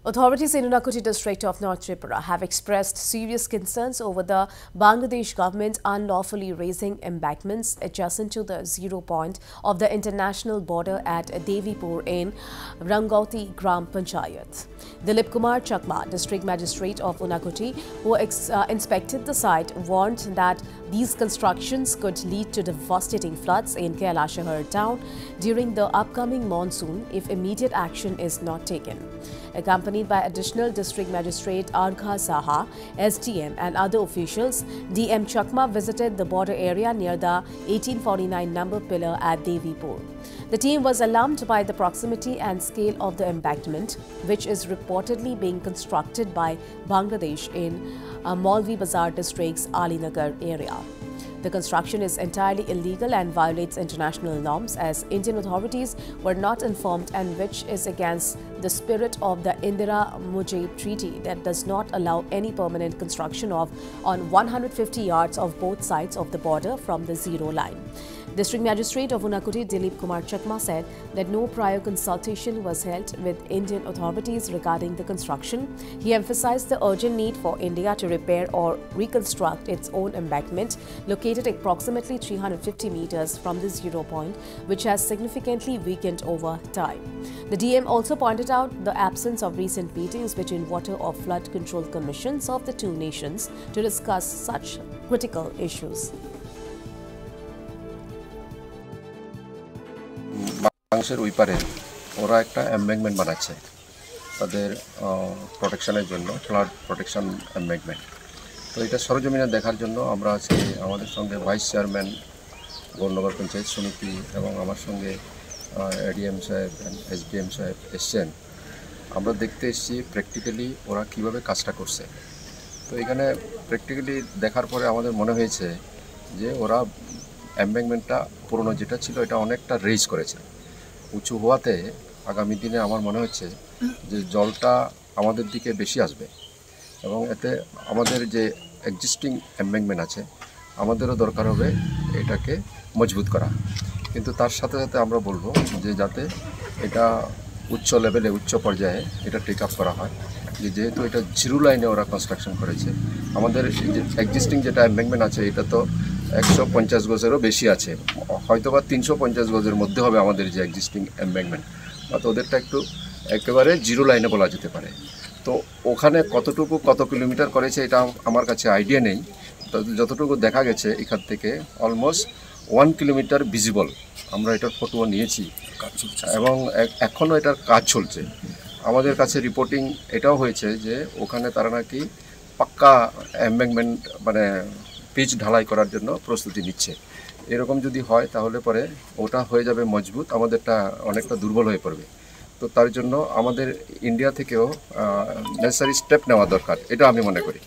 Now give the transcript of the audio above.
Authorities in Unakoti district of North Tripura have expressed serious concerns over the Bangladesh government unlawfully raising embankments adjacent to the zero point of the international border at Devipur in Rangauti Gram Panchayat. Dilip Kumar Chakma, district magistrate of Unakoti, who inspected the site, warned that these constructions could lead to devastating floods in Kailashahar town during the upcoming monsoon if immediate action is not taken. Accompanied by additional district magistrate Argha Saha, SDM and other officials, DM Chakma visited the border area near the 1849 number pillar at Devipur. The team was alarmed by the proximity and scale of the embankment, which is reportedly being constructed by Bangladesh in Maulvi Bazar district's Alinagar area. The construction is entirely illegal and violates international norms, as Indian authorities were not informed, and which is against the spirit of the Indira Mujib Treaty that does not allow any permanent construction on 150 yards of both sides of the border from the zero line. District Magistrate of Unakoti Dilip Kumar Chakma said that no prior consultation was held with Indian authorities regarding the construction. He emphasized the urgent need for India to repair or reconstruct its own embankment located approximately 350 meters from the zero point, which has significantly weakened over time. The DM also pointed out the absence of recent meetings between water or flood control commissions of the two nations to discuss such critical issues. বাংলাদেশের ওই পারে ওরা একটা embankment বানাচ্ছে তাদের প্রোটেকশনের জন্য, flood protection embankment. তো এটা সরজমিনে দেখার জন্য আমরা আজকে আমাদের সঙ্গে ভাইস চেয়ারম্যান গৌরনগর পঞ্চায়েত সমিতি এবং আমার সঙ্গে এডিএম সাহেব এসডিএম সাহেব এসছেন। আমরা দেখতে এসেছি প্র্যাকটিক্যালি ওরা কীভাবে কাজটা করছে। তো এখানে প্র্যাকটিক্যালি দেখার পরে আমাদের মনে হয়েছে যে ওরা এমব্যাঙ্কমেন্টটা পুরনো যেটা ছিল এটা অনেকটা রেজ করেছে। উঁচু হওয়াতে আগামী দিনে আমার মনে হচ্ছে যে জলটা আমাদের দিকে বেশি আসবে এবং এতে আমাদের যে এক্সিস্টিং এমব্যাঙ্কমেন্ট আছে আমাদেরও দরকার হবে এটাকে মজবুত করা। কিন্তু তার সাথে সাথে আমরা বলবো যে যাতে এটা উচ্চ লেভেলে, উচ্চ পর্যায়ে এটা টেক আপ করা হয়, যেহেতু এটা জিরো লাইনে ওরা কনস্ট্রাকশন করেছে। আমাদের এক্সিস্টিং যেটা এমব্যাঙ্কমেন্ট আছে এটা তো 150 গজেরও বেশি আছে, হয়তোবা 350 গজের মধ্যে হবে আমাদের যে এক্সিস্টিং এমব্যাঙ্কমেন্ট, বা ওদেরটা একটু একেবারে জিরো লাইনে বলা যেতে পারে। তো ওখানে কতটুকু কত কিলোমিটার করেছে এটা আমার কাছে আইডিয়া নেই। যতটুকু দেখা গেছে এখান থেকে অলমোস্ট 1 কিলোমিটার ভিজিবল, আমরা এটার ফটোও নিয়েছি এবং এখনও এটার কাজ চলছে। আমাদের কাছে রিপোর্টিং এটাও হয়েছে যে ওখানে তারা নাকি পাক্কা এমব্যাঙ্কমেন্ট মানে পিচ ঢালাই করার জন্য প্রস্তুতি নিচ্ছে। এরকম যদি হয় তাহলে পরে ওটা হয়ে যাবে মজবুত, আমাদেরটা অনেকটা দুর্বল হয়ে পড়বে। তো তার জন্য আমাদের ইন্ডিয়া থেকেও নেসেসারি স্টেপ নেওয়া দরকার, এটা আমি মনে করি।